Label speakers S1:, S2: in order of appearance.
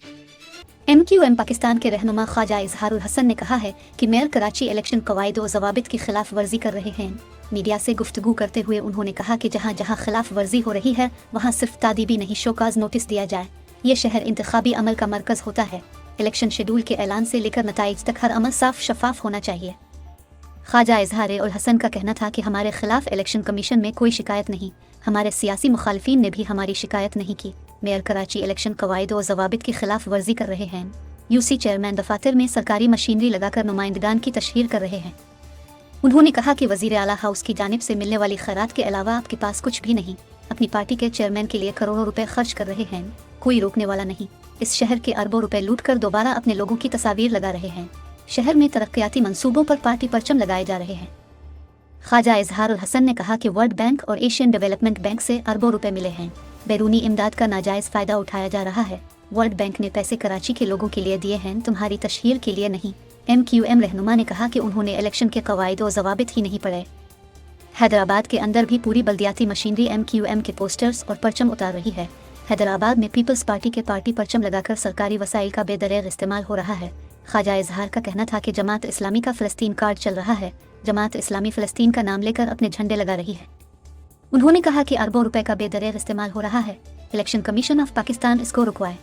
S1: MQM Pakistan के रहनुमा ख्वाजा इजहारुल हसन ने कहा है कि मेयर कराची इलेक्शन कवायद व ज़वाबित की खिलाफ वर्जी कर रहे हैं। मीडिया से गुफ्तगू करते हुए उन्होंने कहा कि जहां जहां खिलाफ वर्जी हो रही है वहां सिर्फ तादीबी नहीं शोकाज नोटिस दिया जाए। ये शहर इंतखाबी अमल का मरकज़ होता है। इलेक्शन शेड्यूल के ऐलान से लेकर नताइज तक हर अमल साफ शफाफ होना चाहिए। ख्वाजा इजहारुल हसन का कहना था कि हमारे खिलाफ इलेक्शन कमीशन में कोई शिकायत नहीं, हमारे सियासी मुखालिफिन ने भी हमारी शिकायत नहीं की। मेयर कराची इलेक्शन कवायद व ज़वाबित की खिलाफ वर्जी कर रहे हैं। यूसी चेयरमैन दफातर में सरकारी मशीनरी लगाकर नुमाइंदगान की तशहीर कर रहे हैं। उन्होंने कहा कि वज़ीर आला हाउस की जानिब से मिलने वाली खैरात के अलावा आपके पास कुछ भी नहीं। अपनी पार्टी के चेयरमैन के लिए करोड़ों रुपए खर्च कर रहे हैं, कोई रोकने वाला नहीं। इस शहर के अरबों रुपए लूट कर दोबारा अपने लोगों की तस्वीर लगा रहे हैं। शहर में तरक्याती मंसूबों पर पार्टी परचम लगाए जा रहे हैं। ख्वाजा इजहारुल हसन ने कहा कि वर्ल्ड बैंक और एशियन डेवलपमेंट बैंक से अरबों रुपए मिले हैं। बैरूनी इमदाद का नाजायज़ फ़ायदा उठाया जा रहा है। वर्ल्ड बैंक ने पैसे कराची के लोगों के लिए दिए हैं, तुम्हारी तशहीर के लिए नहीं। MQM रहनुमा ने कहा कि उन्होंने इलेक्शन के कवायद व ज़वाबित ही नहीं पढ़े। हैदराबाद के अंदर भी पूरी बल्दियाती मशीनरी MQM के पोस्टर्स और परचम उतार रही है। हैदराबाद में पीपल्स पार्टी के पार्टी परचम लगाकर सरकारी वसाइल का बेदरेग इस्तेमाल हो रहा है। ख्वाजा इजहार का कहना था कि जमात इस्लामी का फ़लस्तीन कार्ड चल रहा है। जमात इस्लामी फ़लस्तीन का नाम लेकर अपने झंडे लगा रही है। उन्होंने कहा कि अरबों रुपए का बेदरेग इस्तेमाल हो रहा है। इलेक्शन कमीशन ऑफ पाकिस्तान इसको रुकवाए।